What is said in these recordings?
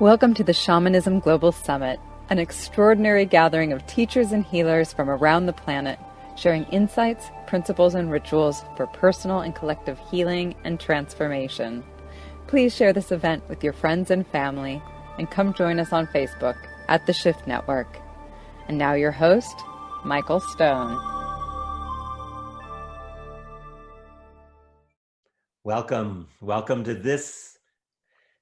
Welcome to the Shamanism Global Summit, an extraordinary gathering of teachers and healers from around the planet, sharing insights, principles, and rituals for personal and collective healing and transformation. Please share this event with your friends and family, and come join us on Facebook at The Shift Network. And now your host, Michael Stone. Welcome to this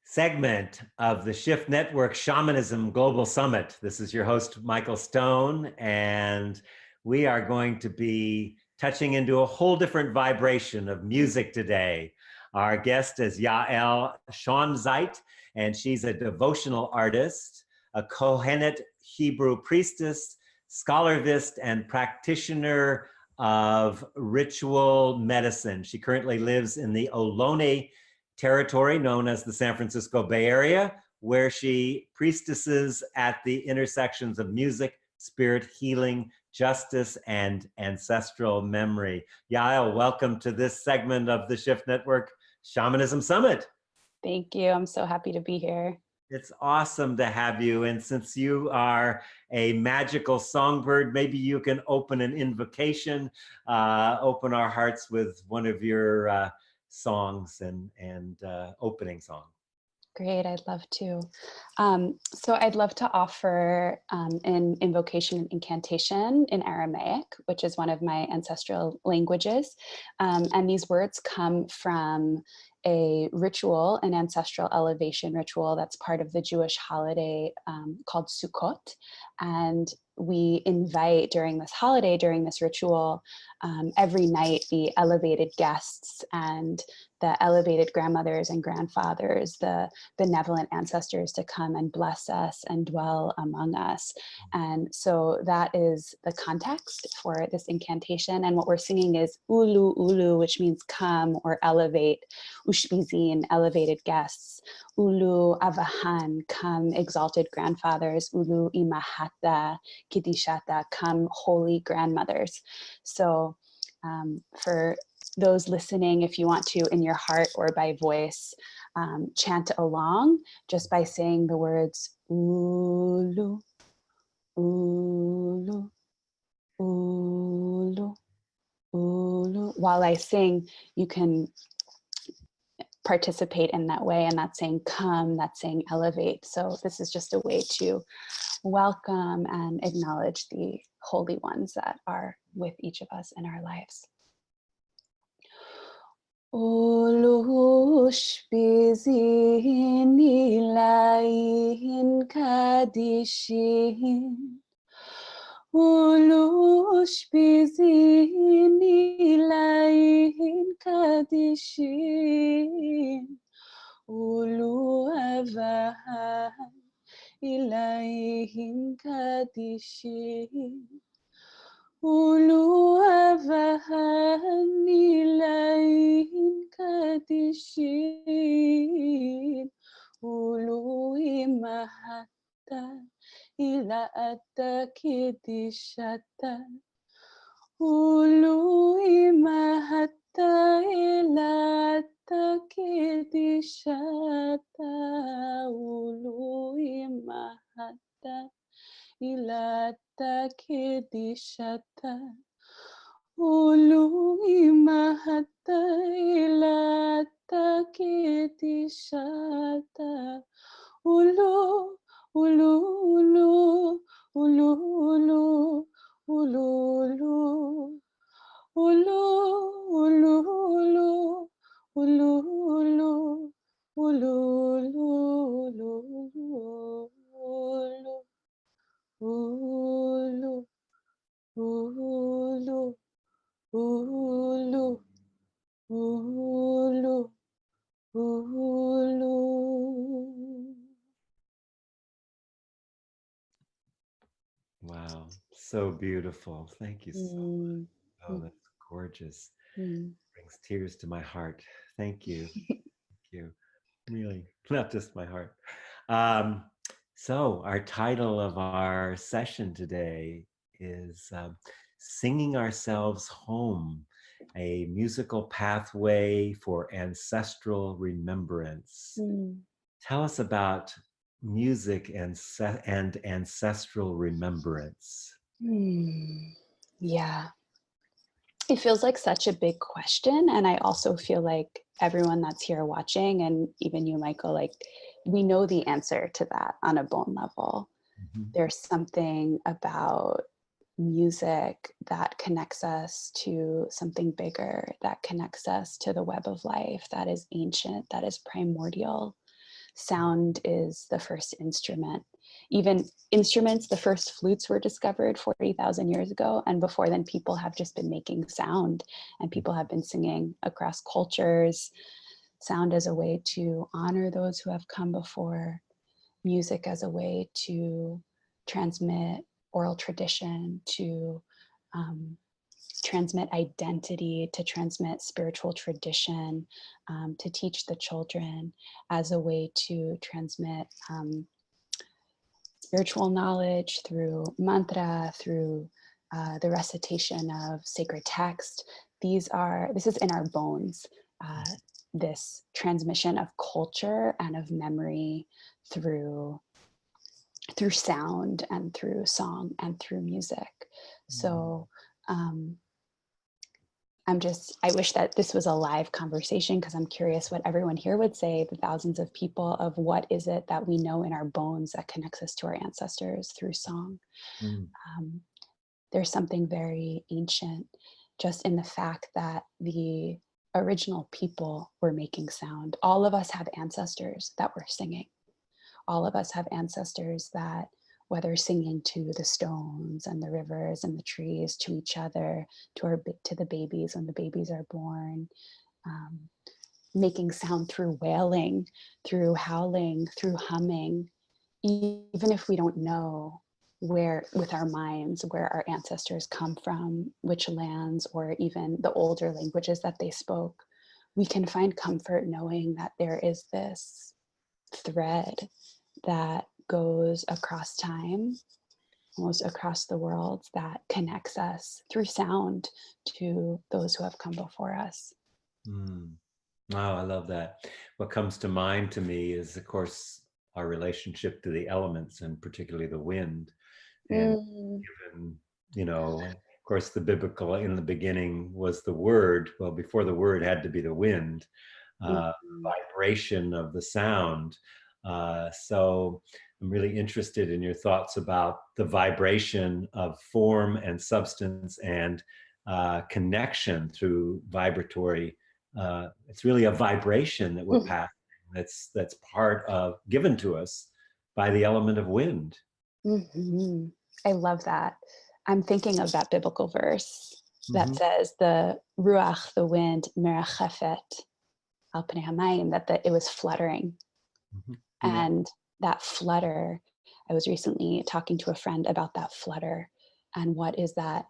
segment of the Shift Network Shamanism Global Summit. This is your host, Michael Stone, and we are going to be touching into a whole different vibration of music today. Our guest is Yael Shonzait, and she's a devotional artist, a Kohenet Hebrew priestess, scholarist, and practitioner of ritual medicine. She currently lives in the Ohlone territory known as the San Francisco Bay Area, where she priestesses at the intersections of music, spirit, healing, justice, and ancestral memory. Yael, welcome to this segment of the Shift Network Shamanism Summit. Thank you. I'm so happy to be here. It's awesome to have you. And since you are a magical songbird, maybe you can open an invocation, open our hearts with one of your songs and opening song. Great, I'd love to. So I'd love to offer an invocation and incantation in Aramaic, which is one of my ancestral languages. And these words come from a ritual, an ancestral elevation ritual that's part of the Jewish holiday called Sukkot. And we invite during this holiday, during this ritual, every night the elevated guests and the elevated grandmothers and grandfathers, the benevolent ancestors to come and bless us and dwell among us. And so that is the context for this incantation. And what we're singing is Ulu Ulu, which means come or elevate, Ushpizin, elevated guests, Ulu Avahan, come exalted grandfathers, Ulu Imahata, Kidishata, come holy grandmothers. So for those listening, if you want to, in your heart or by voice, chant along just by saying the words Ulu, Ulu, Ulu, Ulu. While I sing, you can participate in that way, and that's saying come, that's saying elevate. So this is just a way to welcome and acknowledge the holy ones that are with each of us in our lives. Ulush bizin ilahin kadishin, Ulush bizin ilahin kadishin, Ulu avahan ilahin kadishin, Ulu avahan ilahin kadishin, Ulu imahata ila atta kidishata, Ulu imahata ila atta kidishata, Ulu imahata ilata kidishata, Ulu imahata ilata kidishata, Ulu, Ulu, Ulu, Ulu, Ulu, Ulu, Ulu, Ulu, Ulu, Ulu, Ulu, Ulu, Ulu, Ulu, Ulu, Ulu. Wow, so beautiful. Thank you so much. Oh, that's gorgeous. Brings tears to my heart. Thank you. Thank you. Really, not just my heart. So our title of our session today is Singing Ourselves Home, a musical pathway for ancestral remembrance. Tell us about music and ancestral remembrance? Yeah. It feels like such a big question. And I also feel like everyone that's here watching, and even you, Michael, like we know the answer to that on a bone level. Mhm. There's something about music that connects us to something bigger, that connects us to the web of life that is ancient, that is primordial. Sound is the first instrument. Even instruments, the first flutes were discovered 40,000 years ago. And before then, people have just been making sound and people have been singing across cultures. Sound as a way to honor those who have come before, music as a way to transmit oral tradition, to um, transmit identity, to transmit spiritual tradition, to teach the children, as a way to transmit spiritual knowledge through mantra, through the recitation of sacred text. This is in our bones, this transmission of culture and of memory through sound and through song and through music. So I wish that this was a live conversation, because I'm curious what everyone here would say, the thousands of people, of what is it that we know in our bones that connects us to our ancestors through song. Mm. There's something very ancient just in the fact that the original people were making sound. All of us have ancestors that were singing. All of us have ancestors that, whether singing to the stones and the rivers and the trees, to each other, to the babies when the babies are born, making sound through wailing, through howling, through humming, even if we don't know where, with our minds, where our ancestors come from, which lands, or even the older languages that they spoke, we can find comfort knowing that there is this thread that goes across time, almost across the world, that connects us through sound to those who have come before us. Mm. Oh, I love that. What comes to mind to me is, of course, our relationship to the elements, and particularly the wind. And given, of course, the biblical, in the beginning was the word. Well, before the word had to be the wind, vibration of the sound. So I'm really interested in your thoughts about the vibration of form and substance and connection through vibratory. It's really a vibration that we're passing. That's part of, given to us by the element of wind. Mm-hmm. I love that. I'm thinking of that biblical verse that says the ruach, the wind, merachefet al pnei hamayim, that it was fluttering. Yeah. And that flutter, I was recently talking to a friend about that flutter. And what is that?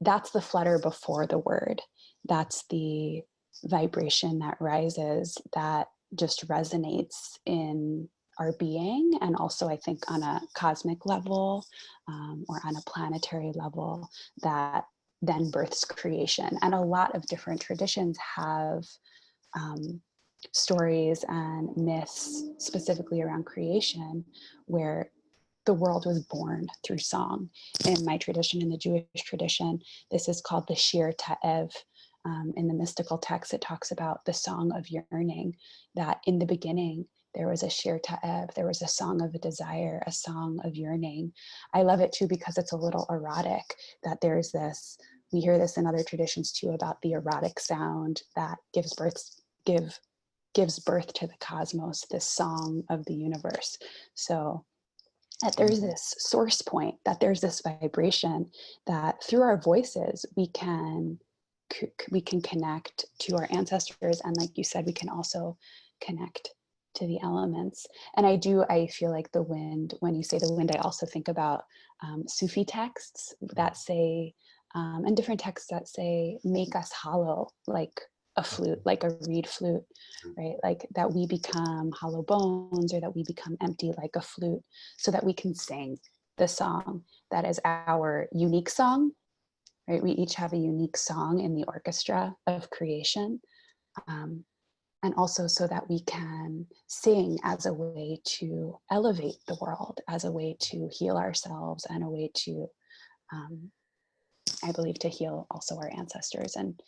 That's the flutter before the word. That's the vibration that rises, that just resonates in our being, and also I think on a cosmic level, or on a planetary level, that then births creation. And a lot of different traditions have stories and myths specifically around creation where the world was born through song. In my tradition, in the Jewish tradition, this is called the Shir Ta'ev. In the mystical text, it talks about the song of yearning, that in the beginning, there was a Shir Ta'ev, there was a song of a desire, a song of yearning. I love it too because it's a little erotic, that there's this, we hear this in other traditions too, about the erotic sound that gives birth to the cosmos, this song of the universe. So that there's this source point, that there's this vibration, that through our voices we can connect to our ancestors, and like you said, we can also connect to the elements. And I feel like the wind, when you say the wind, I also think about Sufi texts that say, and different texts that say, make us hollow like a flute, like a reed flute, right? Like that we become hollow bones, or that we become empty like a flute, so that we can sing the song that is our unique song, right? We each have a unique song in the orchestra of creation. and also so that we can sing as a way to elevate the world, as a way to heal ourselves, and a way to, I believe, to heal also our ancestors, and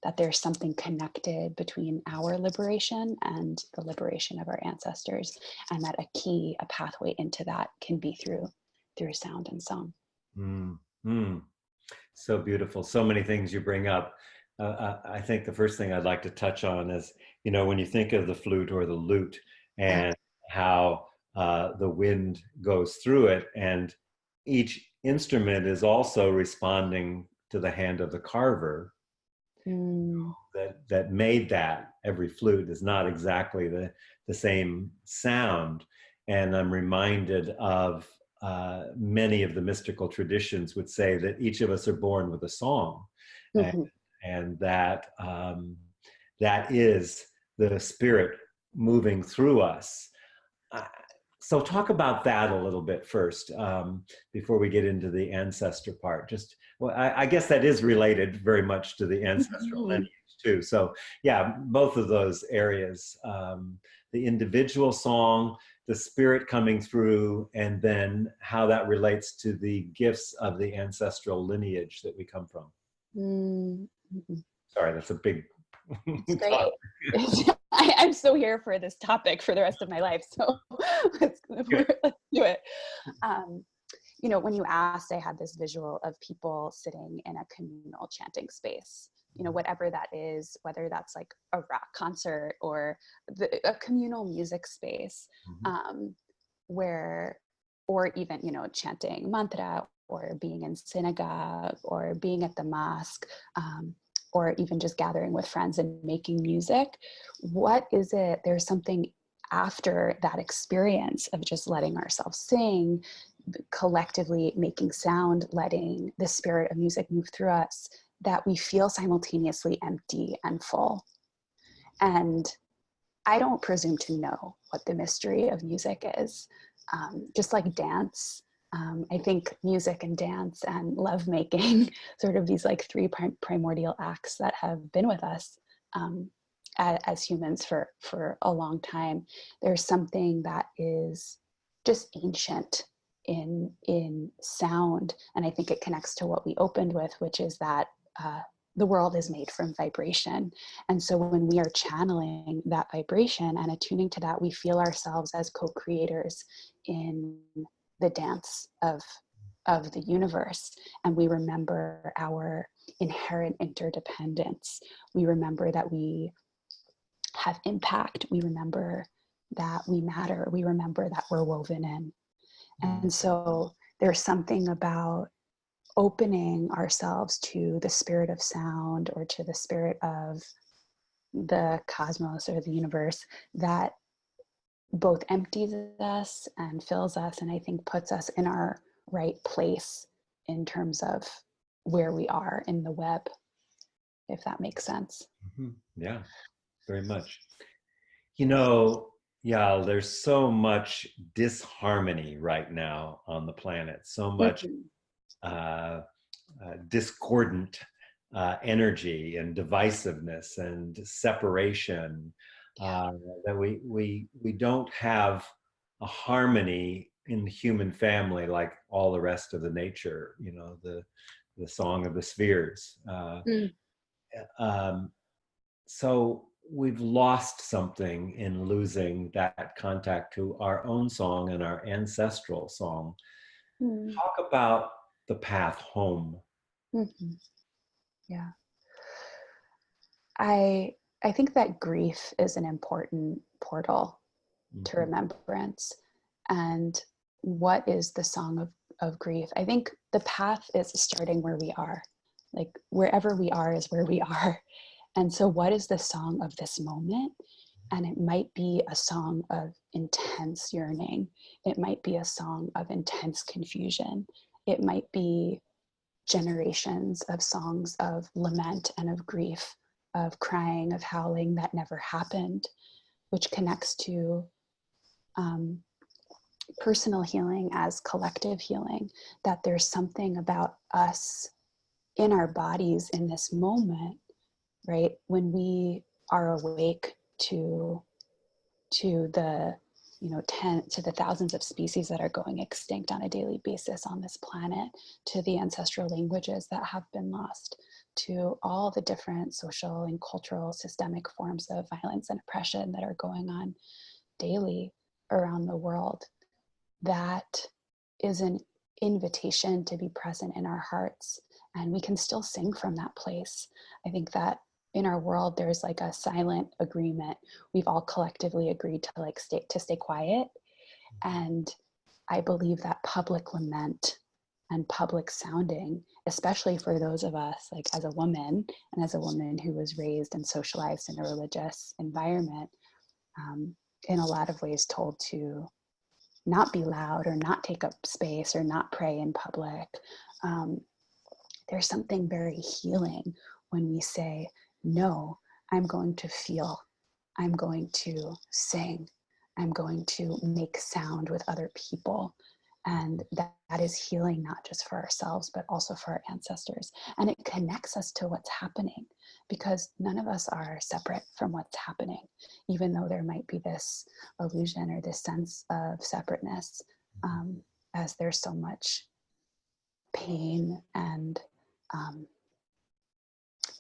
that there's something connected between our liberation and the liberation of our ancestors, and that a pathway into that can be through sound and song. So beautiful. So many things you bring up. I think the first thing I'd like to touch on is, when you think of the flute or the lute and how the wind goes through it, and each instrument is also responding to the hand of the carver that made that. Every flute is not exactly the same sound. And I'm reminded of many of the mystical traditions would say that each of us are born with a song, and that that is the spirit moving through us. So talk about that a little bit first, before we get into the ancestor part. Well, I guess that is related very much to the ancestral lineage too. So yeah, both of those areas, the individual song, the spirit coming through, and then how that relates to the gifts of the ancestral lineage that we come from. Sorry, that's a big It's great. I'm so here for this topic for the rest of my life. So let's do it. When you asked, I had this visual of people sitting in a communal chanting space, whatever that is, whether that's like a rock concert or a communal music space, or even, chanting mantra, or being in synagogue, or being at the mosque, or even just gathering with friends and making music. What is it? There's something after that experience of just letting ourselves sing, collectively making sound, letting the spirit of music move through us, that we feel simultaneously empty and full. And I don't presume to know what the mystery of music is. Just like dance, I think music and dance and lovemaking, sort of these like three primordial acts that have been with us as humans for a long time. There's something that is just ancient in sound, and I think it connects to what we opened with, which is that the world is made from vibration. And so when we are channeling that vibration and attuning to that, we feel ourselves as co-creators in the dance of the universe. And we remember our inherent interdependence. We remember that we have impact. We remember that we matter. We remember that we're woven in. And so there's something about opening ourselves to the spirit of sound, or to the spirit of the cosmos or the universe, that both empties us and fills us, and I think puts us in our right place in terms of where we are in the web, if that makes sense. Yeah, very much. Yal, there's so much disharmony right now on the planet, so much discordant energy and divisiveness and separation, that we don't have a harmony in the human family like all the rest of the nature, the song of the spheres. So we've lost something in losing that contact to our own song and our ancestral song. Talk about the path home. Yeah. I think that grief is an important portal to remembrance. And what is the song of grief? I think the path is starting where we are. Like wherever we are is where we are. And so what is the song of this moment? And it might be a song of intense yearning. It might be a song of intense confusion. It might be generations of songs of lament and of grief, of crying, of howling that never happened, which connects to personal healing as collective healing, that there's something about us in our bodies in this moment, right? When we are awake to the to the thousands of species that are going extinct on a daily basis on this planet, to the ancestral languages that have been lost, to all the different social and cultural systemic forms of violence and oppression that are going on daily around the world. That is an invitation to be present in our hearts, and we can still sing from that place. I think that in our world there's like a silent agreement. We've all collectively agreed to stay quiet, and I believe that public lament and public sounding, especially for those of us, like as a woman and as a woman who was raised and socialized in a religious environment, in a lot of ways told to not be loud or not take up space or not pray in public. There's something very healing when we say, no, I'm going to feel, I'm going to sing, I'm going to make sound with other people. And that is healing, not just for ourselves, but also for our ancestors. And it connects us to what's happening, because none of us are separate from what's happening, even though there might be this illusion or this sense of separateness, as there's so much pain and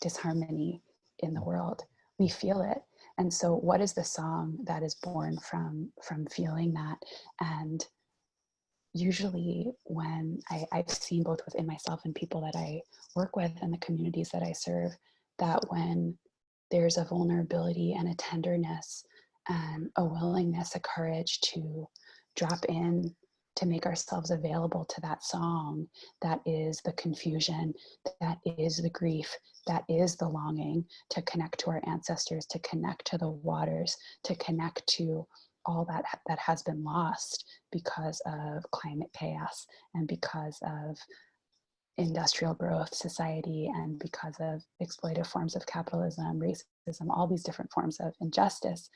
disharmony in the world. We feel it. And so what is the song that is born from feeling that? And usually when I've seen both within myself and people that I work with and the communities that I serve, that when there's a vulnerability and a tenderness and a willingness, a courage to drop in, to make ourselves available to that song, that is the confusion, that is the grief, that is the longing to connect to our ancestors, to connect to the waters, to connect to all that has been lost because of climate chaos and because of industrial growth society and because of exploitative forms of capitalism, racism, all these different forms of injustice,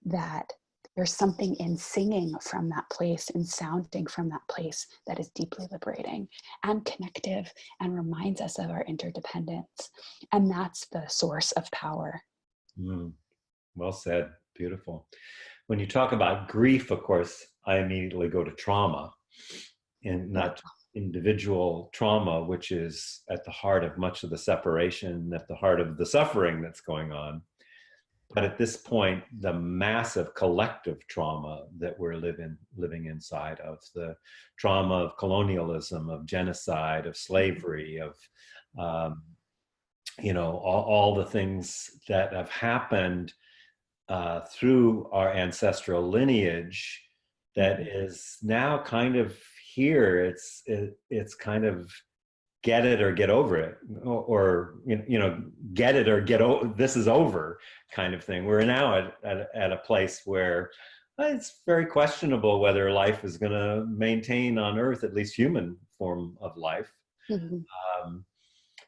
that there's something in singing from that place and sounding from that place that is deeply liberating and connective and reminds us of our interdependence. And that's the source of power. Well said. Beautiful. When you talk about grief, of course, I immediately go to trauma, and not individual trauma, which is at the heart of much of the separation, at the heart of the suffering that's going on. But at this point, the massive collective trauma that we're living inside of, the trauma of colonialism, of genocide, of slavery, of all the things that have happened through our ancestral lineage, that is now kind of here. It's kind of get it or get over it, or get it or this is over kind of thing. We're now at a place where it's very questionable whether life is going to maintain on Earth, at least human form of life.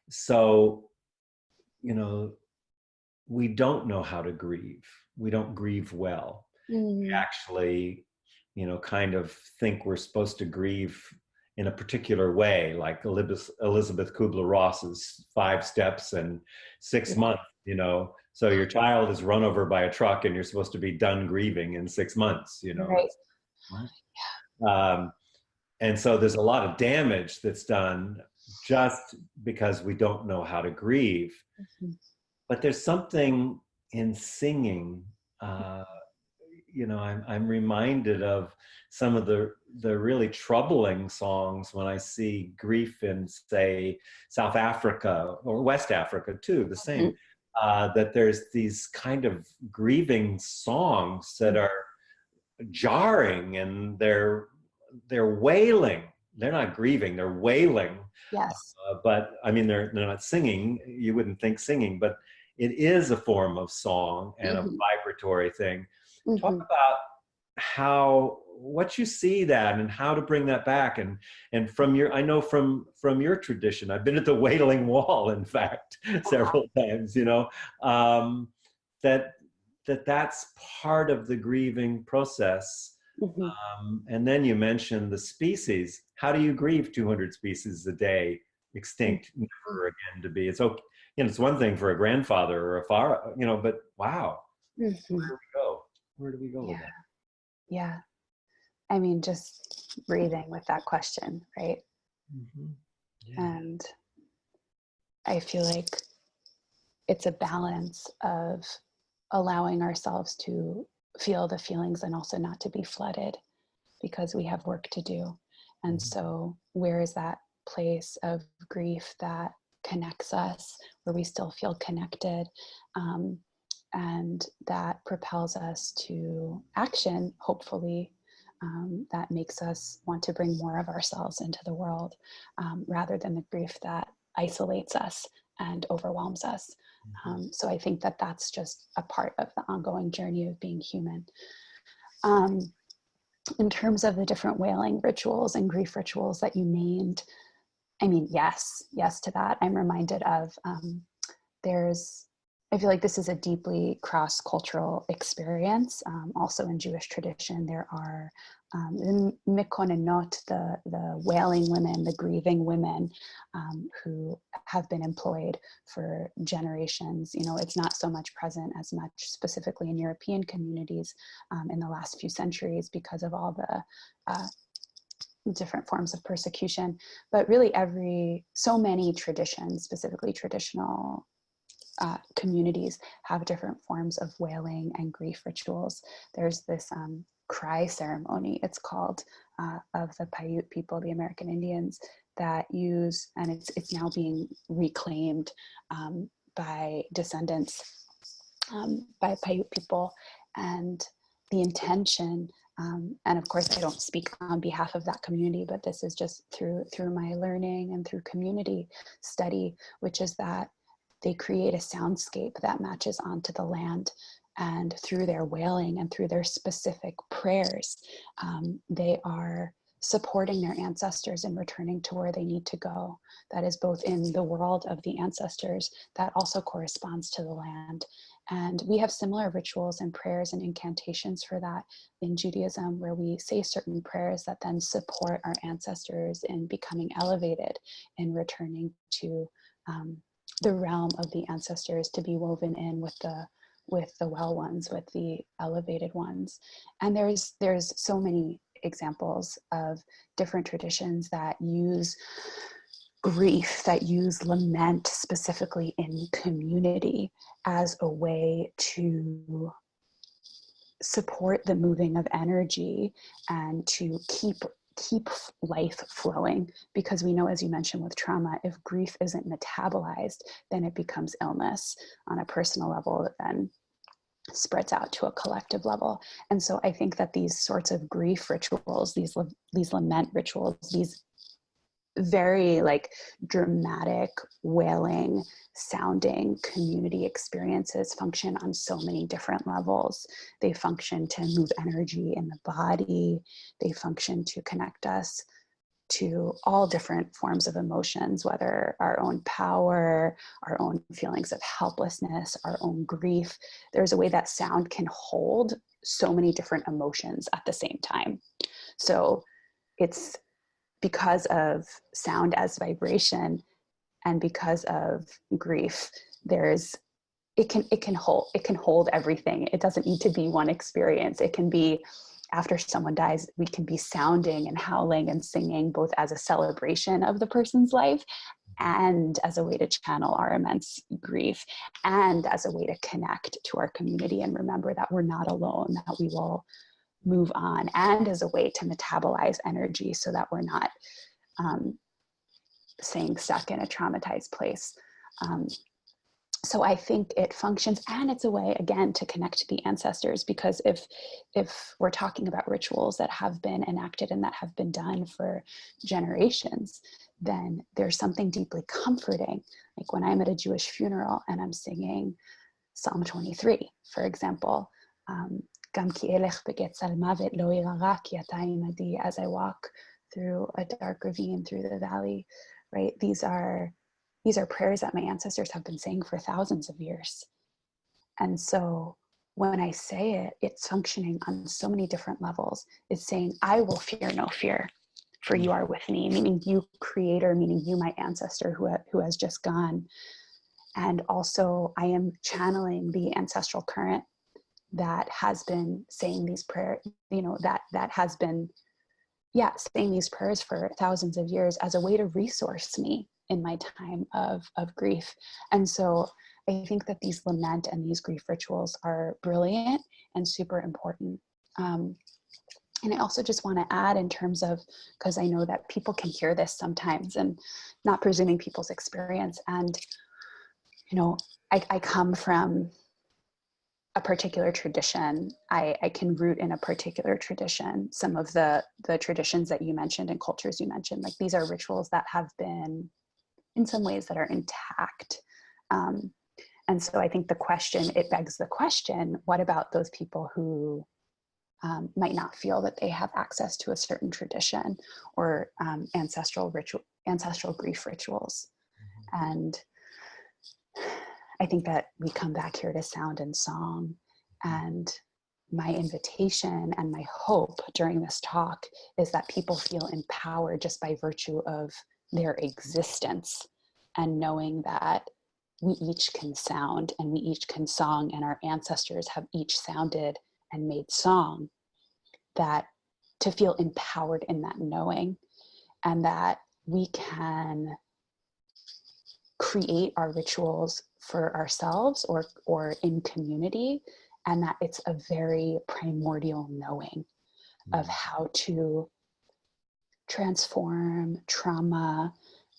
So we don't know how to grieve. We don't grieve well. We actually kind of think we're supposed to grieve in a particular way, like Elizabeth Kubler-Ross's 5 steps and 6 months, so your child is run over by a truck and you're supposed to be done grieving in 6 months, Right. And so there's a lot of damage that's done just because we don't know how to grieve. But there's something in singing, I'm reminded of some of the really troubling songs when I see grief in, say, South Africa or West Africa too, the same, that there's these kind of grieving songs that are jarring, and they're wailing. They're not grieving, they're wailing. Yes. But I mean, they're not singing. You wouldn't think singing, but it is a form of song and a vibratory thing. Talk about what you see that and how to bring that back. And from I know from your tradition, I've been at the Wailing Wall, in fact, several times, that's part of the grieving process. And then you mentioned the species. How do you grieve 200 species a day extinct, never again to be? It's okay. It's one thing for a grandfather or a father, but wow. Mm-hmm. Where do we go? Where do we go with Yeah. that? Yeah. I mean, just breathing with that question, right? Mm-hmm. Yeah. And I feel like it's a balance of allowing ourselves to feel the feelings and also not to be flooded because we have work to do. And Mm-hmm. so, where is that place of grief that connects us, where we still feel connected, and that propels us to action, hopefully, that makes us want to bring more of ourselves into the world, rather than the grief that isolates us and overwhelms us. So I think that that's just a part of the ongoing journey of being human. In terms of the different wailing rituals and grief rituals that you named, I mean, yes to that. I'm reminded of I feel like this is a deeply cross-cultural experience. Also in Jewish tradition, there are the mikonenot, the wailing women, the grieving women, who have been employed for generations. You know, it's not so much present as much specifically in European communities in the last few centuries because of all the different forms of persecution. But really so many traditions, specifically traditional communities, have different forms of wailing and grief rituals. There's this cry ceremony, it's called, of the Paiute people, the American Indians, that use, and it's now being reclaimed by descendants, by Paiute people. And the intention, and of course I don't speak on behalf of that community, but this is just through my learning and through community study, which is that they create a soundscape that matches onto the land. And through their wailing and through their specific prayers, they are supporting their ancestors in returning to where they need to go. That is both in the world of the ancestors, that also corresponds to the land. And we have similar rituals and prayers and incantations for that in Judaism, where we say certain prayers that then support our ancestors in becoming elevated, in returning to the realm of the ancestors, to be woven in with the well ones, with the elevated ones. And there's so many examples of different traditions that use grief, that use lament specifically in community as a way to support the moving of energy and to keep life flowing. Because we know, as you mentioned with trauma, if grief isn't metabolized, then it becomes illness on a personal level that then spreads out to a collective level. And so I think that these sorts of grief rituals, these lament rituals, these very like dramatic, wailing sounding community experiences function on so many different levels. They function to move energy in the body. They function to connect us to all different forms of emotions, whether our own power, our own feelings of helplessness, our own grief. There's a way that sound can hold so many different emotions at the same time. So it's because of sound as vibration and because of grief, it can hold everything. It doesn't need to be one experience. It can be, after someone dies, we can be sounding and howling and singing, both as a celebration of the person's life and as a way to channel our immense grief, and as a way to connect to our community and remember that we're not alone, that we will move on, and as a way to metabolize energy so that we're not staying stuck in a traumatized place. So I think it functions, and it's a way, again, to connect to the ancestors, because if we're talking about rituals that have been enacted and that have been done for generations, then there's something deeply comforting. Like when I'm at a Jewish funeral and I'm singing Psalm 23, for example, Gam ki elech begetzal mavet lo irara ki ata imadi, as I walk through a dark ravine, through the valley, right? These are prayers that my ancestors have been saying for thousands of years. And so when I say it, it's functioning on so many different levels. It's saying, I will fear no fear, for you are with me, meaning you, creator, meaning you, my ancestor who has just gone. And also I am channeling the ancestral current that has been saying these prayers, that has been, saying these prayers for thousands of years as a way to resource me in my time of grief. And so I think that these lament and these grief rituals are brilliant and super important. And I also just want to add, in terms of, because I know that people can hear this sometimes, and not presuming people's experience. And, I come from a particular tradition. I can root in a particular tradition. Some of the traditions that you mentioned and cultures you mentioned, like, these are rituals that have been, in some ways, that are intact. And so I think it begs the question, what about those people who might not feel that they have access to a certain tradition or ancestral grief rituals? And I think that we come back here to sound and song. And my invitation and my hope during this talk is that people feel empowered just by virtue of their existence, and knowing that we each can sound and we each can song, and our ancestors have each sounded and made song, that to feel empowered in that knowing, and that we can create our rituals for ourselves or in community, and that it's a very primordial knowing of how to transform trauma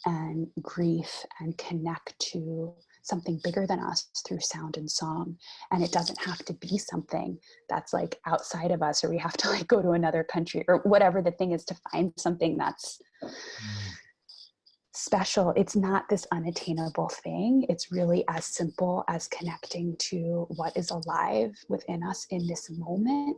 and grief and connect to something bigger than us through sound and song. And it doesn't have to be something that's like outside of us, or we have to like go to another country, or whatever the thing is, to find something that's special. It's not this unattainable thing. It's really as simple as connecting to what is alive within us in this moment,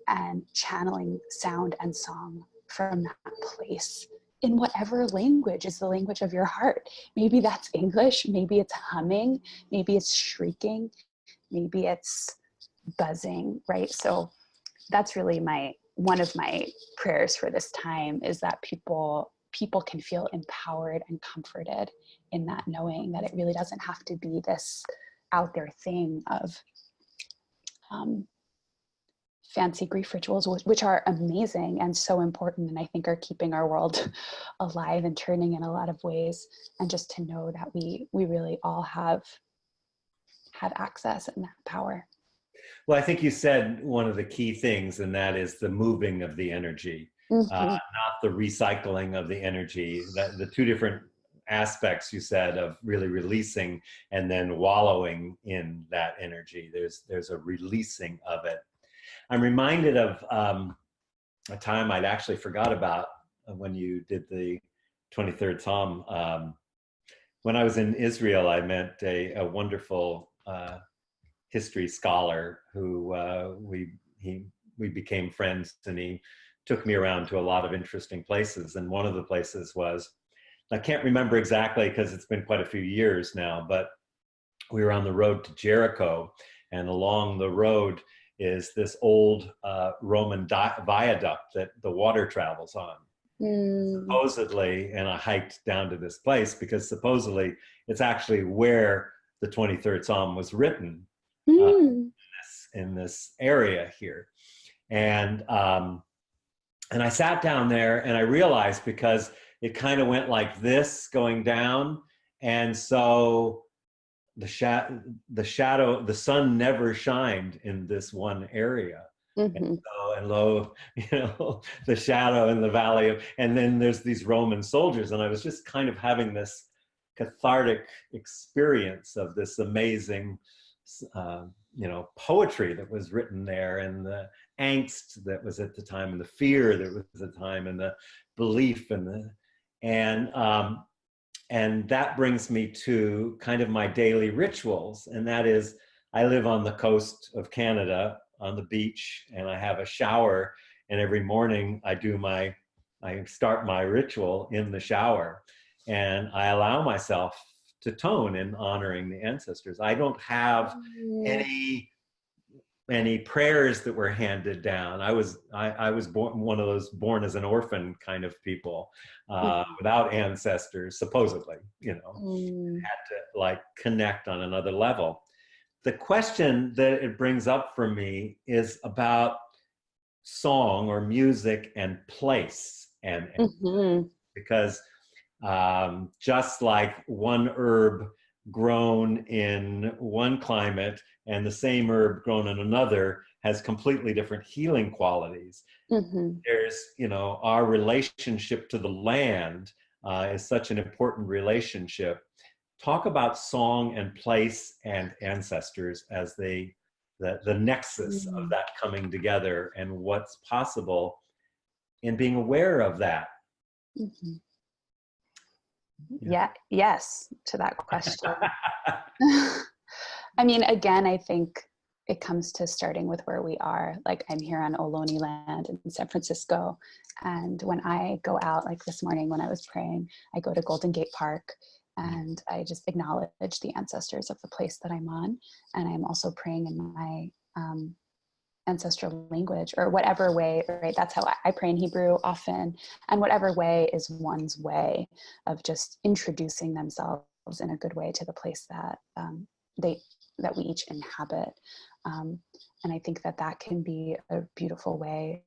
and channeling sound and song from that place in whatever language is the language of your heart. Maybe that's English, maybe it's humming, maybe it's shrieking, maybe it's buzzing, right? So that's really one of my prayers for this time, is that people can feel empowered and comforted in that knowing that it really doesn't have to be this out there thing of fancy grief rituals, which are amazing and so important, and I think are keeping our world alive and turning in a lot of ways. And just to know that we really all have access and that power. Well, I think you said one of the key things, and that is the moving of the energy, not the recycling of the energy. The two different aspects you said of really releasing and then wallowing in that energy. There's a releasing of it. I'm reminded of a time I'd actually forgot about when you did the 23rd Psalm. When I was in Israel, I met a wonderful history scholar who we became friends, and he took me around to a lot of interesting places. And one of the places was, I can't remember exactly because it's been quite a few years now, but we were on the road to Jericho, and along the road is this old Roman viaduct that the water travels on. Supposedly, and I hiked down to this place because supposedly it's actually where the 23rd Psalm was written, in this area here. And I sat down there and I realized, because it kind of went like this going down, and so the sun never shined in this one area. And lo, the shadow in the valley of, and then there's these Roman soldiers, and I was just kind of having this cathartic experience of this amazing poetry that was written there, and the angst that was at the time, and the fear that was at the time, and the belief, and that brings me to kind of my daily rituals. And that is, I live on the coast of Canada, on the beach, and I have a shower, and every morning I start my ritual in the shower, and I allow myself to tone in honoring the ancestors. I don't have any prayers that were handed down. I was born one of those born as an orphan kind of people, without ancestors, supposedly, had to like connect on another level. the question that it brings up for me is about song or music and place, and Mm-hmm. because just like one herb grown in one climate and the same herb grown in another has completely different healing qualities. Mm-hmm. There's, our relationship to the land is such an important relationship. Talk about song and place and ancestors as the nexus of that coming together, and what's possible in being aware of that. Mm-hmm. Yeah. Yes, to that question. I mean, again, I think it comes to starting with where we are. Like, I'm here on Ohlone land in San Francisco. And when I go out, like this morning when I was praying, I go to Golden Gate Park and I just acknowledge the ancestors of the place that I'm on. And I'm also praying in my ancestral language, or whatever way, right? That's how I pray in Hebrew often. And whatever way is one's way of just introducing themselves in a good way to the place that that we each inhabit. And I think that that can be a beautiful way,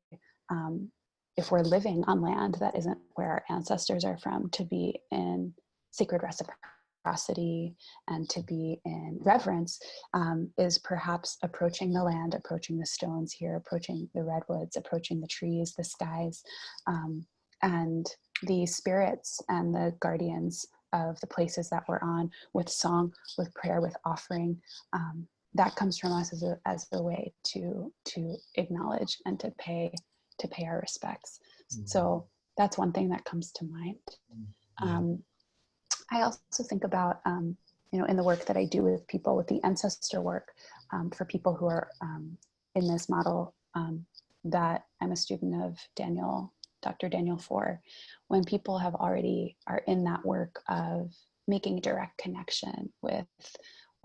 if we're living on land that isn't where our ancestors are from, to be in sacred reciprocity and to be in reverence, is perhaps approaching the land, approaching the stones here, approaching the redwoods, approaching the trees, the skies, and the spirits and the guardians of the places that we're on, with song, with prayer, with offering. That comes from us as a way to acknowledge and to pay our respects. Mm-hmm. So that's one thing that comes to mind. Mm-hmm. I also think about, in the work that I do with people, with the ancestor work, for people who are in this model that I'm a student of, Dr. Daniel For, when people are in that work of making a direct connection with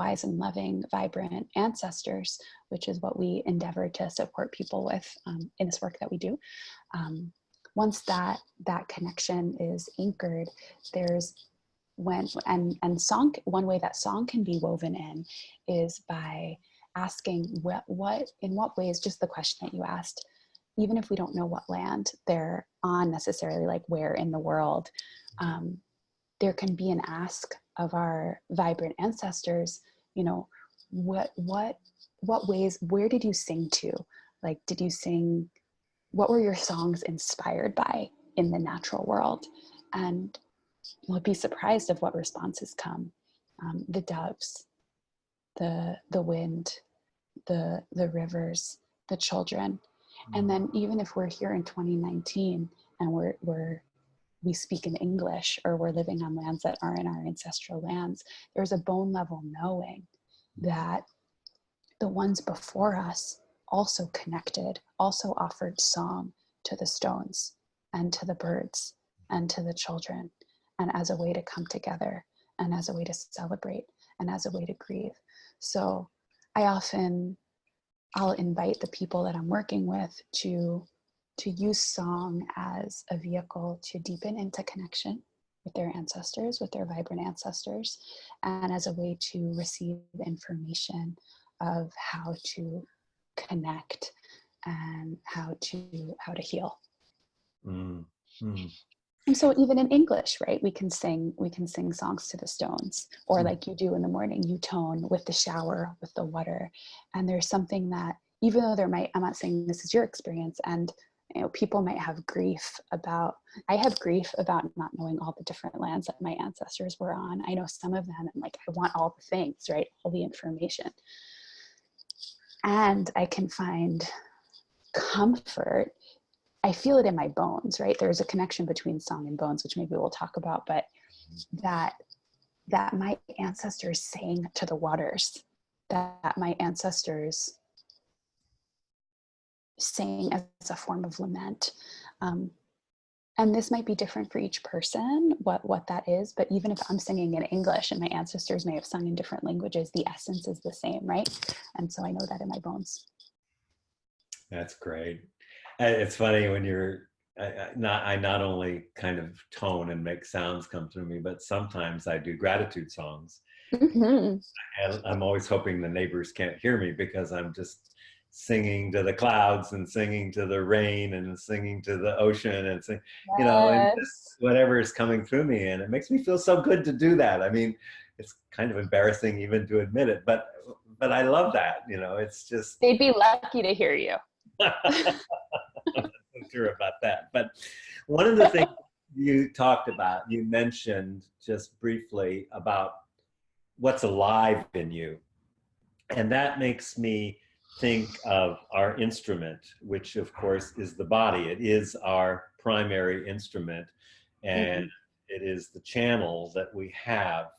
wise and loving, vibrant ancestors, which is what we endeavor to support people with in this work that we do. Once that connection is anchored, there's song. One way that song can be woven in is by asking in what ways, just the question that you asked, even if we don't know what land they're on necessarily, like where in the world, there can be an ask of our vibrant ancestors, what ways, where did you sing to? Like, did you sing, what were your songs inspired by in the natural world? And you'll be surprised of what responses come. The doves, the wind, the rivers, the children. And then even if we're here in 2019 and we speak in English, or we're living on lands that aren't our ancestral lands, there's a bone level knowing that the ones before us also connected, also offered song to the stones and to the birds and to the children, and as a way to come together, and as a way to celebrate, and as a way to grieve. So I'll invite the people that I'm working with to use song as a vehicle to deepen into connection with their ancestors, with their vibrant ancestors, and as a way to receive information of how to connect and how to heal. Mm-hmm. And so even in English, right, we can sing songs to the stones, or like you do in the morning, you tone with the shower, with the water. And there's something that, even though I'm not saying this is your experience, and people might have grief about, I have grief about not knowing all the different lands that my ancestors were on. I know some of them, and like, I want all the things, right, all the information. And I can find comfort, I feel it in my bones, right? There's a connection between song and bones, which maybe we'll talk about, but that my ancestors sang to the waters, that my ancestors sang as a form of lament. And this might be different for each person, what that is, but even if I'm singing in English and my ancestors may have sung in different languages, the essence is the same, right? And so I know that in my bones. That's great. It's funny when I not only kind of tone and make sounds come through me, but sometimes I do gratitude songs. Mhm. And I'm always hoping the neighbors can't hear me because I'm just singing to the clouds and singing to the rain and singing to the ocean and and Yes. just whatever is coming through me. And it makes me feel so good to do that. I mean, it's kind of embarrassing even to admit it, but I love that. It's just They'd be lucky to hear you. I'm not so sure about that. But one of the things you talked about, you mentioned just briefly about what's alive in you. And that makes me think of our instrument, which of course is the body. It is our primary instrument, and Mhm. it is the channel that we have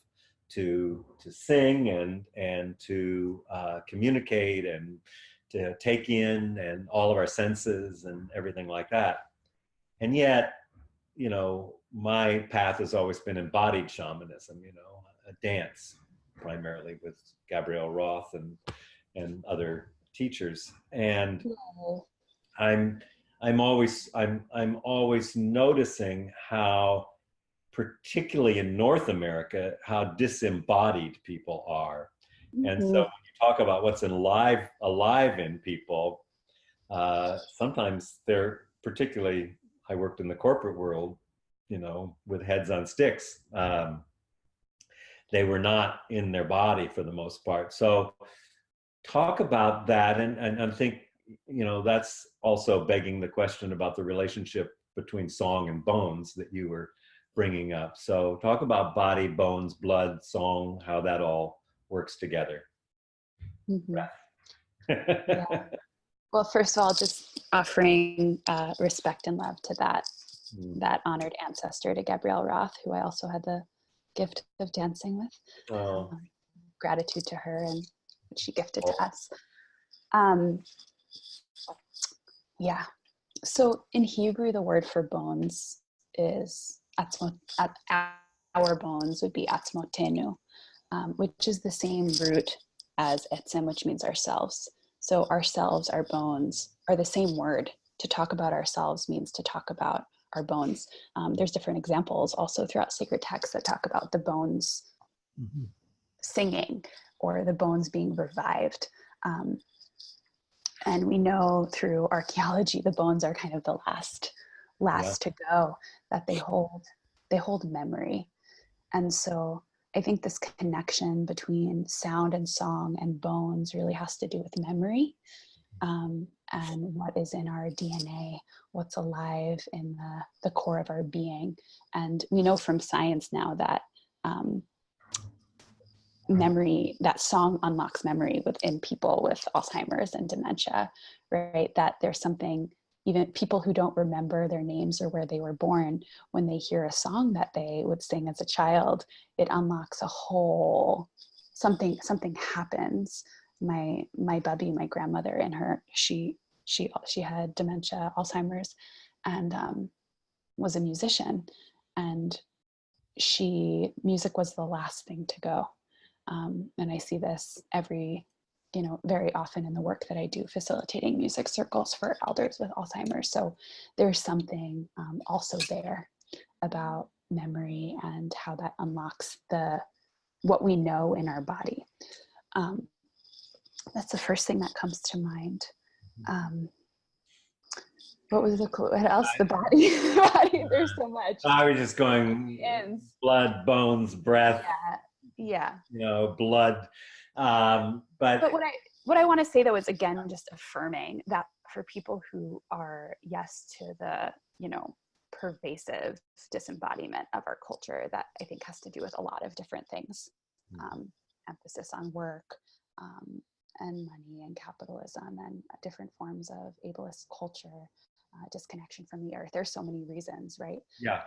to sing and to communicate and to take in and all of our senses and everything like that. And yet, my path has always been embodied shamanism, a dance primarily with Gabrielle Roth and other teachers. And Wow. I'm I'm always noticing how, particularly in North America, how disembodied people are. And so when Mhm. you talk about what's alive in people, sometimes they're particularly, I worked in the corporate world, with heads on sticks. They were not in their body for the most part. So talk about that. And I think, that's also begging the question about the relationship between song and bones that you were bringing up. So talk about body, bones, blood, song, how that all works together. Mhm. Yeah. Breath. Well, first of all, just offering respect and love to Mm. that honored ancestor, to Gabrielle Roth, who I also had the gift of dancing with. Oh, Gratitude to her and what she gifted to us. Um, yeah. So in Hebrew, the word for bones is atzmot. Our bones would be atzmotenu, which is the same root as etzem, which means ourselves. So ourselves, our bones, are the same word. To talk about ourselves means to talk about our bones. There's different examples also throughout sacred texts that talk about the bones mhm. singing or the bones being revived. Um, and we know through archaeology the bones are kind of the Yeah. last to go, that they hold memory. And so I think this connection between sound and song and bones really has to do with memory, and what is in our DNA, what's alive in the core of our being. And we know from science now that um, memory, that song unlocks memory within people with Alzheimer's and dementia, right? That there's something, even people who don't remember their names or where they were born, when they hear a song that they would sing as a child, it unlocks a whole something happens. My bubby, my grandmother, and her, she had dementia, Alzheimer's, and was a musician, and music was the last thing to go. And I see this very often in the work that I do, facilitating music circles for elders with Alzheimer's. So there's something also there about memory and how that unlocks what we know in our body. Um, that's the first thing that comes to mind. Um, what was the clue? What else? The body. The body. There's so much. I was just going Ends. blood, bones, breath, Yeah. Yeah. blood. But But what I want to say though is, again, just affirming that for people who are yes to the pervasive disembodiment of our culture, that I think has to do with a lot of different things. um, Emphasis on work, um, and money and capitalism and different forms of ableist culture, disconnection from the earth. There's so many reasons, right? yeah,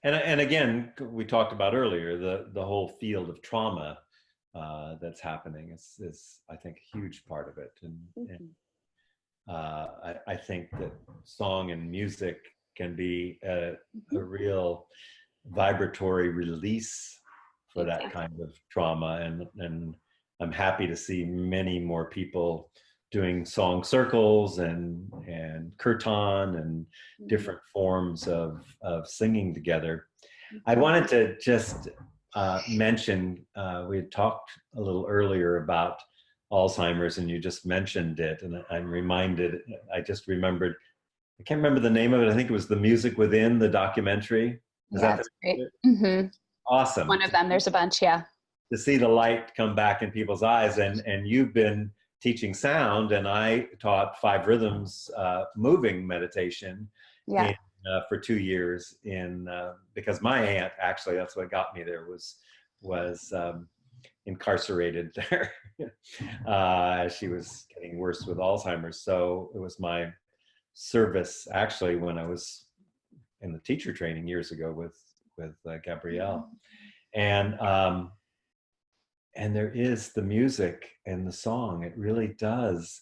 and again, we talked about earlier the whole field of trauma that's happening is I think a huge part of it, and Mhm. I think that song and music can be a Mhm. real vibratory release for that Exactly. kind of trauma, and I'm happy to see many more people doing song circles and kirtan and Mhm. different forms of singing together. I Mhm. wanted to just mention, we had talked a little earlier about Alzheimer's, and you just mentioned it, and I'm reminded, I just remembered, I can't remember the name of it. I think it was The Music Within, the documentary. Is Yeah, that it's great. Mm-hmm. awesome? One of them, there's a bunch, yeah. To see the light come back in people's eyes, and you've been teaching sound, and I taught five rhythms moving meditation Yeah. for 2 years because my aunt, actually, that's what got me there, was incarcerated there. She was getting worse with Alzheimer's. So it was my service, actually, when I was in the teacher training years ago with Gabrielle. And there is the music and the song. It really does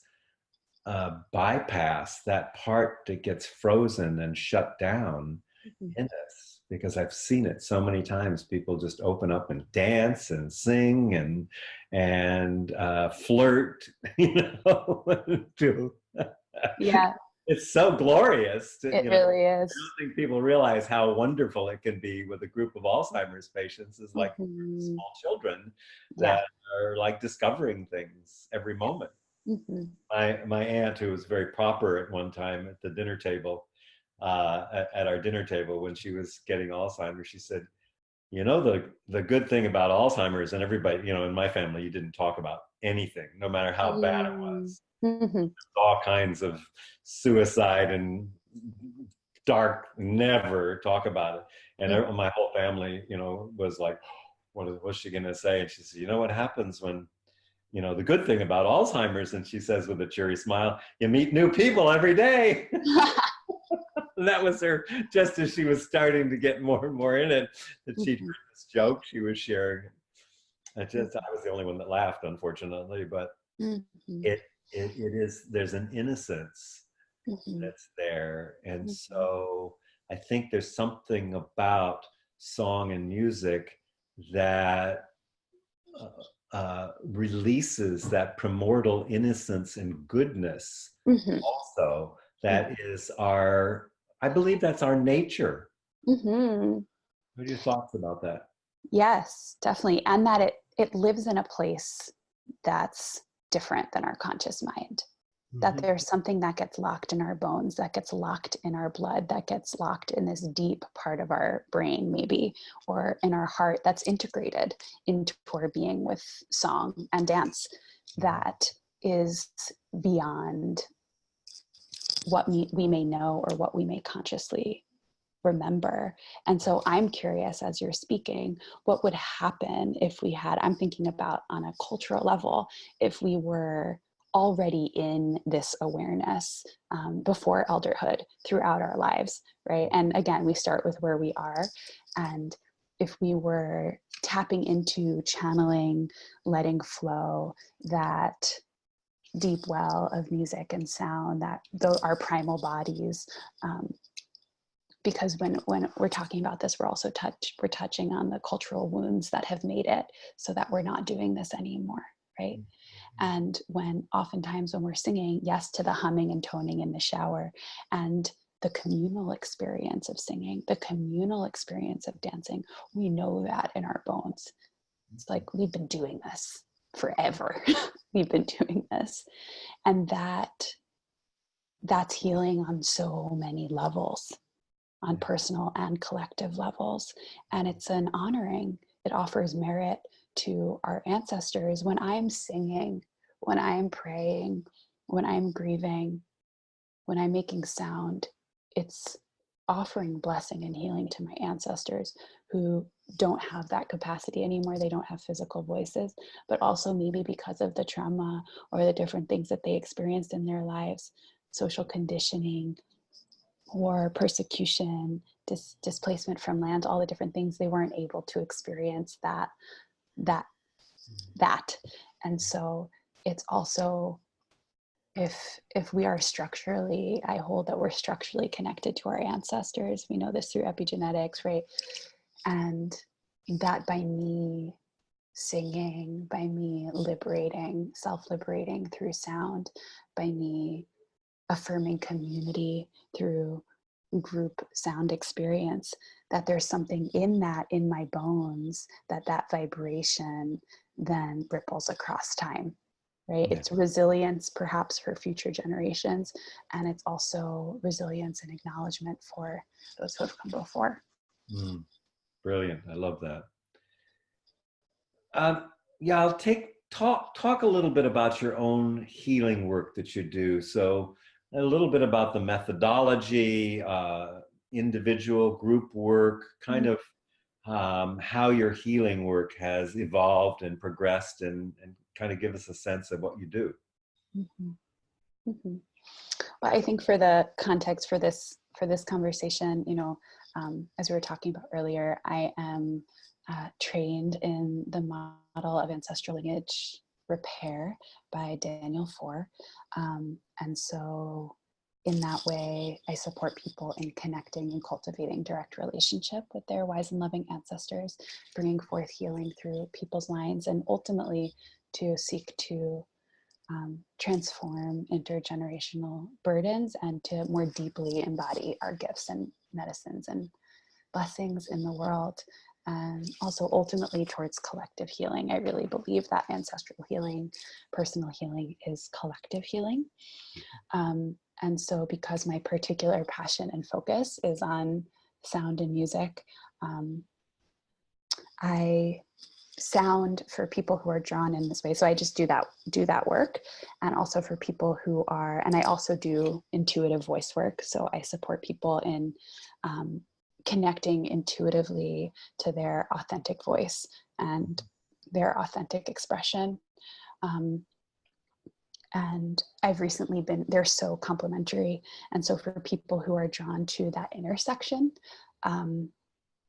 bypass that part that gets frozen and shut down in us, because I've seen it so many times. People just open up and dance and sing and flirt, to, Yeah, it's so glorious. it really is. I don't think people realize how wonderful it can be with a group of Alzheimer's patients, is like small children that are like discovering things every moment. My aunt, who was very proper at one time at the dinner table, at our dinner table when she was getting Alzheimer's, she said, the good thing about Alzheimer's, and everybody, in my family, you didn't talk about anything, no matter how bad it was. All kinds of suicide and dark, never talk about it. And my whole family, was like, what's she going to say? And she said, what happens when, the good thing about Alzheimer's, and she says with a cheery smile, you meet new people every day. That was her, just as she was starting to get more and more in it, that she'd heard this joke she was sharing. I was the only one that laughed, unfortunately, but it is, there's an innocence that's there. And so I think there's something about song and music that releases that primordial innocence and goodness also. That is I believe that's our nature. What are your thoughts about that? Yes, definitely. And that it lives in a place that's different than our conscious mind. That there's something that gets locked in our bones, that gets locked in our blood, that gets locked in this deep part of our brain, maybe, or in our heart, that's integrated into our being with song and dance, that is beyond what we may know or what we may consciously remember. And so I'm curious, as you're speaking, what would happen if we had, I'm thinking about on a cultural level, if we were already in this awareness before elderhood throughout our lives, right? And again, we start with where we are. And if we were tapping into, channeling, letting flow that deep well of music and sound, that though our primal bodies, because when we're talking about this, we're also touching on the cultural wounds that have made it so that we're not doing this anymore, right? And oftentimes when we're singing, yes, to the humming and toning in the shower, and the communal experience of singing, the communal experience of dancing, we know that in our bones. It's like, we've been doing this forever. We've been doing this. And that's healing on so many levels, on personal and collective levels. And it's an honoring. It offers merit to our ancestors. When I'm singing, when I'm praying, when I'm grieving, when I'm making sound, it's offering blessing and healing to my ancestors who don't have that capacity anymore. They don't have physical voices, but also maybe because of the trauma or the different things that they experienced in their lives, social conditioning, war, persecution, displacement from land, all the different things, they weren't able to experience that. And so it's also, if we are structurally, I hold that we're structurally connected to our ancestors. We know this through epigenetics, right? And that by me singing, by me liberating, self-liberating through sound, by me affirming community through group sound experience, that there's something in that, in my bones, that vibration then ripples across time, right? Yeah. It's resilience perhaps for future generations, and it's also resilience and acknowledgement for those who have come before. Brilliant. I love that. Yeah, I'll talk a little bit about your own healing work that you do. So a little bit about the methodology, individual group work, kind of how your healing work has evolved and progressed, and kind of give us a sense of what you do. Mm-hmm. Mm-hmm. Well, I think for the context for this conversation, as we were talking about earlier, I am trained in the model of ancestral lineage repair by Daniel Four, and so in that way, I support people in connecting and cultivating direct relationship with their wise and loving ancestors, bringing forth healing through people's lines, and ultimately to seek to transform intergenerational burdens and to more deeply embody our gifts and medicines and blessings in the world. And also ultimately towards collective healing. I really believe that ancestral healing, personal healing is collective healing. And so because my particular passion and focus is on sound and music, I sound for people who are drawn in this way. So I just do that work. And also for people who are, and I also do intuitive voice work. So I support people in connecting intuitively to their authentic voice and their authentic expression. And I've recently they're so complementary. And so for people who are drawn to that intersection,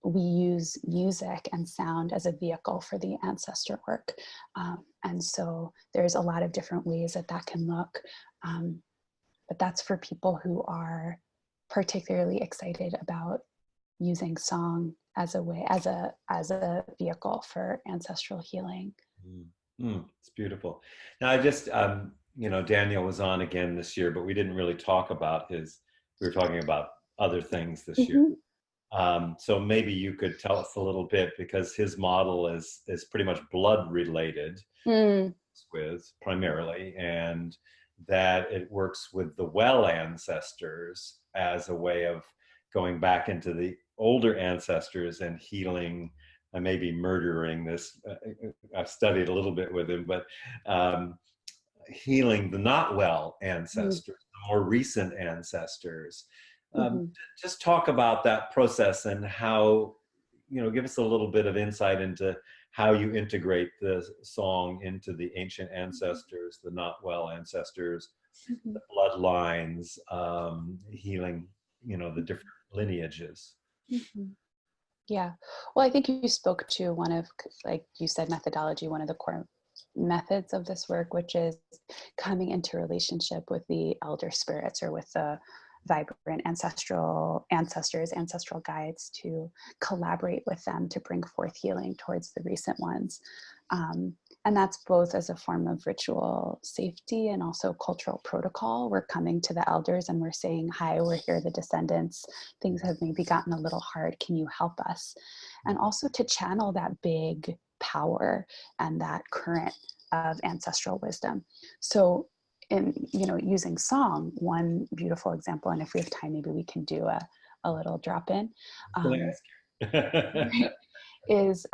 we use music and sound as a vehicle for the ancestor work. And so there's a lot of different ways that can look. But that's for people who are particularly excited about using song as a way, as a vehicle for ancestral healing. It's beautiful. Now, I just, Daniel was on again this year, but we didn't really talk about we were talking about other things this year. So maybe you could tell us a little bit, because his model is pretty much blood related with primarily, and that it works with the well ancestors as a way of going back into the older ancestors and healing. I may be murdering this. I've studied a little bit with him, but healing the not well ancestors, the more recent ancestors. Just talk about that process and how, give us a little bit of insight into how you integrate the song into the ancient ancestors, the not well ancestors, the bloodlines, healing, the different lineages. Yeah. Well, I think you spoke to one of, like you said, methodology, one of the core methods of this work, which is coming into relationship with the elder spirits or with the vibrant ancestral guides, to collaborate with them to bring forth healing towards the recent ones. And that's both as a form of ritual safety and also cultural protocol. We're coming to the elders and we're saying, hi, we're here, the descendants. Things have maybe gotten a little hard. Can you help us? And also to channel that big power and that current of ancestral wisdom. So in, using song, one beautiful example, and if we have time, maybe we can do a little drop in, is,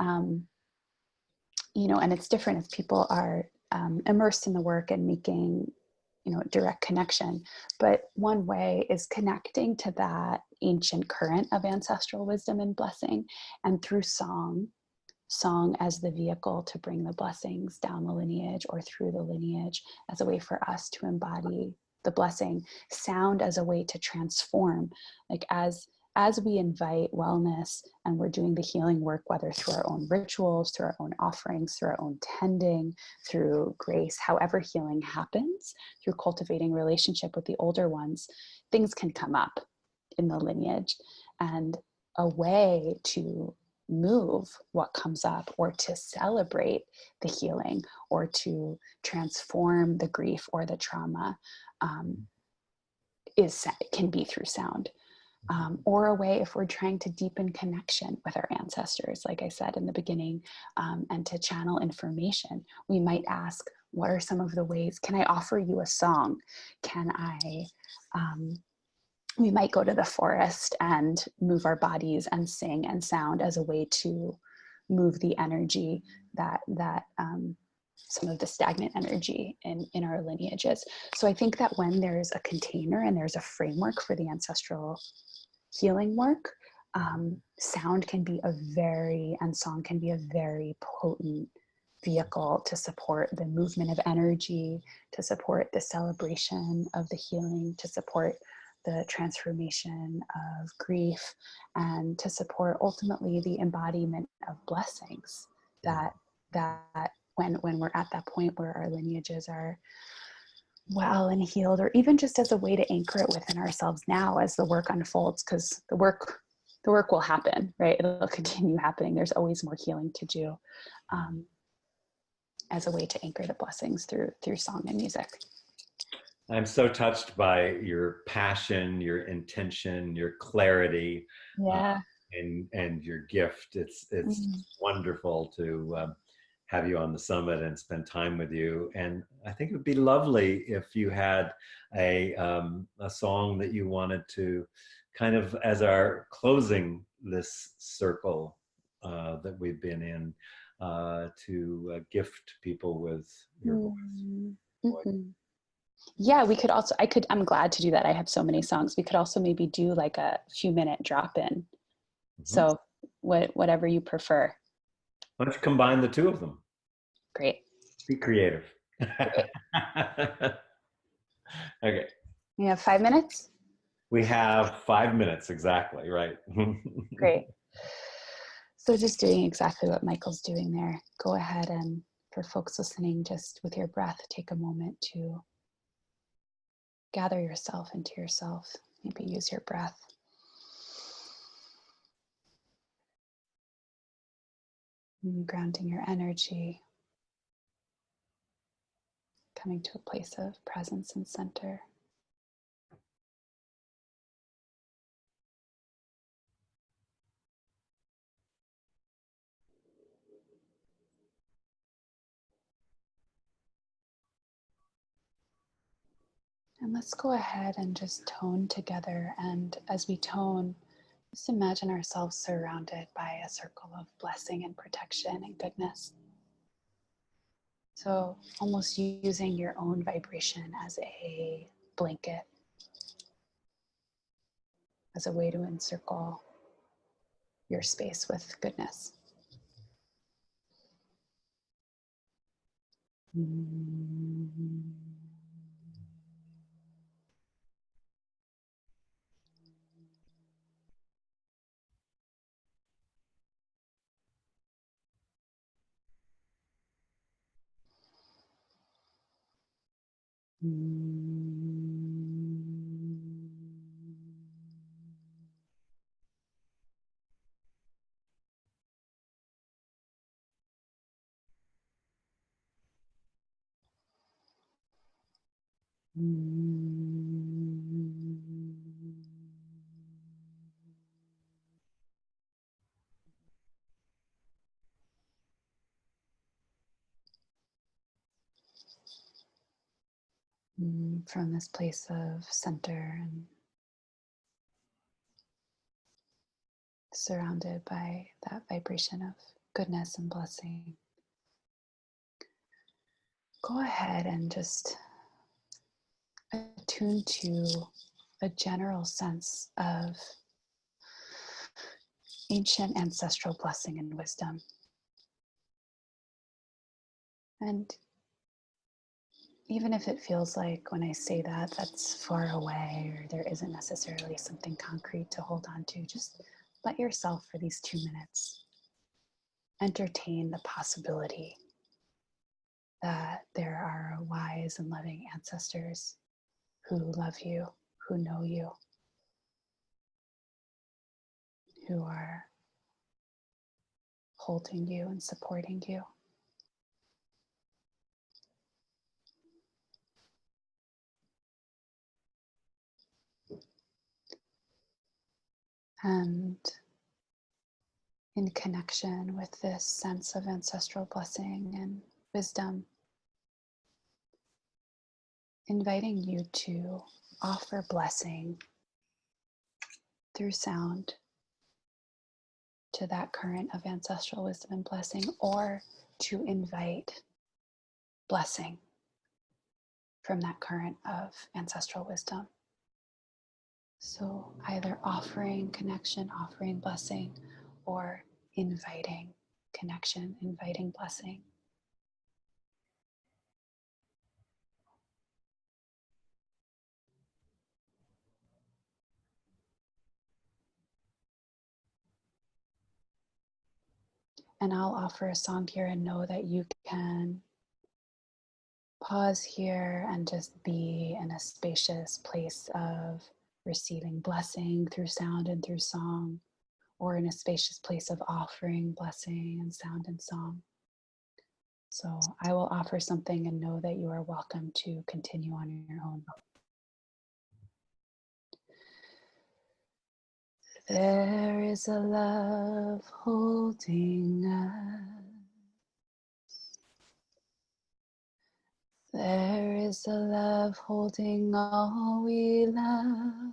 and it's different if people are immersed in the work and making, direct connection. But one way is connecting to that ancient current of ancestral wisdom and blessing, and through song as the vehicle to bring the blessings down the lineage or through the lineage as a way for us to embody the blessing, sound as a way to transform, like as we invite wellness and we're doing the healing work, whether through our own rituals, through our own offerings, through our own tending, through grace, however healing happens, through cultivating relationship with the older ones, things can come up in the lineage. And a way to move what comes up, or to celebrate the healing, or to transform the grief or the trauma, can be through sound. or a way if we're trying to deepen connection with our ancestors, like I said in the beginning, and to channel information, we might ask, what are some of the ways? Can I offer you a song? Can I, we might go to the forest and move our bodies and sing and sound as a way to move the energy that some of the stagnant energy in our lineages. So I think that when there's a container and there's a framework for the ancestral healing work, sound can be and song can be a very potent vehicle to support the movement of energy, to support the celebration of the healing, to support the transformation of grief, and to support ultimately the embodiment of blessings that when we're at that point where our lineages are well and healed, or even just as a way to anchor it within ourselves now as the work unfolds, because the work will happen, right? It'll continue happening. There's always more healing to do, as a way to anchor the blessings through song and music. I'm so touched by your passion, your intention, your clarity, Yeah. and your gift. It's wonderful to have you on the summit and spend time with you. And I think it would be lovely if you had a song that you wanted to kind of, as our closing this circle that we've been in, to gift people with your voice. Mm-hmm. Yeah, we could also, I'm glad to do that. I have so many songs. We could also maybe do like a few minute drop in. So whatever you prefer. Why don't you combine the two of them? Great. Be creative. Great. Okay. We have 5 minutes? We have 5 minutes, exactly, right. Great. So just doing exactly what Michael's doing there. Go ahead and, for folks listening, just with your breath, take a moment to gather yourself into yourself. Maybe use your breath. And grounding your energy. Coming to a place of presence and center. And let's go ahead and just tone together. And as we tone, just imagine ourselves surrounded by a circle of blessing and protection and goodness. So almost using your own vibration as a blanket, as a way to encircle your space with goodness. From this place of center and surrounded by that vibration of goodness and blessing, go ahead and just attune to a general sense of ancient ancestral blessing and wisdom. And even if it feels like when I say that, that's far away or there isn't necessarily something concrete to hold on to, just let yourself, for these 2 minutes, entertain the possibility that there are wise and loving ancestors who love you, who know you, who are holding you and supporting you. And in connection with this sense of ancestral blessing and wisdom, inviting you to offer blessing through sound to that current of ancestral wisdom and blessing, or to invite blessing from that current of ancestral wisdom. So either offering connection, offering blessing, or inviting connection, inviting blessing. And I'll offer a song here and know that you can pause here and just be in a spacious place of receiving blessing through sound and through song, or in a spacious place of offering blessing and sound and song. So I will offer something and know that you are welcome to continue on your own. There is a love holding us. There is a love holding all we love.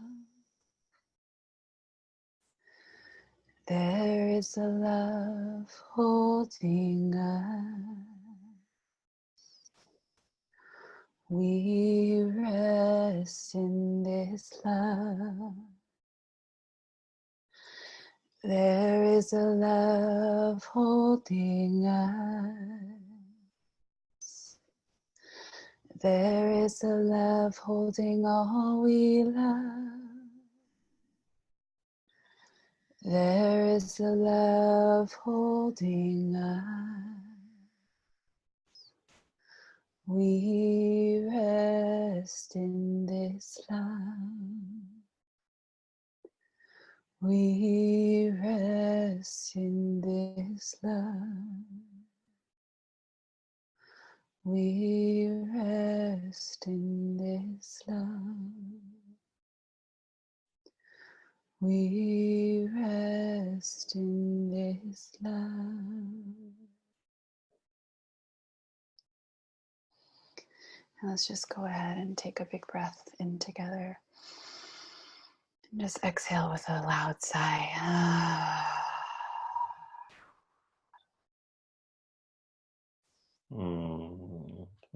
There is a love holding us. We rest in this love. There is a love holding us. There is a love holding all we love. There is a love holding us. We rest in this love. We rest in this love. We rest in this love. We rest in this love. And let's just go ahead and take a big breath in together. And just exhale with a loud sigh.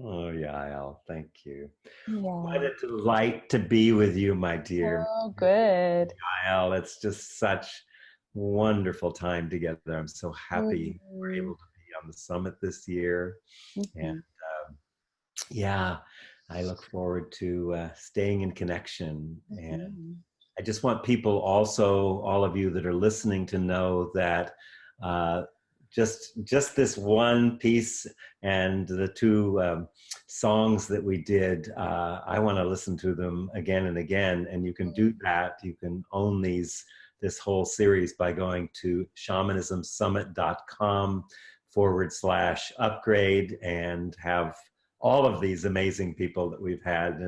Oh, Yael, thank you. Yeah. What a delight to be with you, my dear. Oh, good. Yael, it's just such wonderful time together. I'm so happy we're able to be on the summit this year. And yeah, I look forward to staying in connection. And I just want people also, all of you that are listening, to know that just this one piece and the two songs that we did, I want to listen to them again and again. And you can do that. You can own this whole series by going to shamanismsummit.com/upgrade and have all of these amazing people that we've had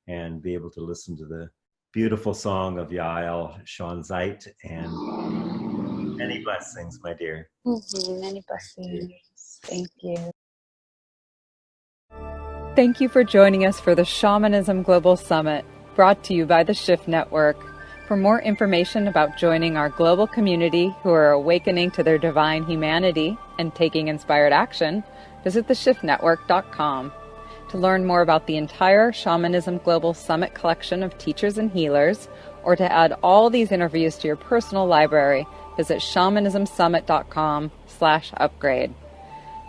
and be able to listen to the beautiful song of Yael Shonzait. And many blessings, my dear. Many blessings. Thank you. Thank you for joining us for the Shamanism Global Summit, brought to you by the Shift Network. For more information about joining our global community who are awakening to their divine humanity and taking inspired action, visit theshiftnetwork.com. To learn more about the entire Shamanism Global Summit collection of teachers and healers, or to add all these interviews to your personal library, visit shamanismsummit.com/upgrade.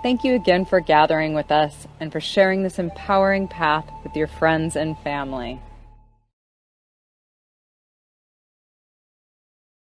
Thank you again for gathering with us and for sharing this empowering path with your friends and family.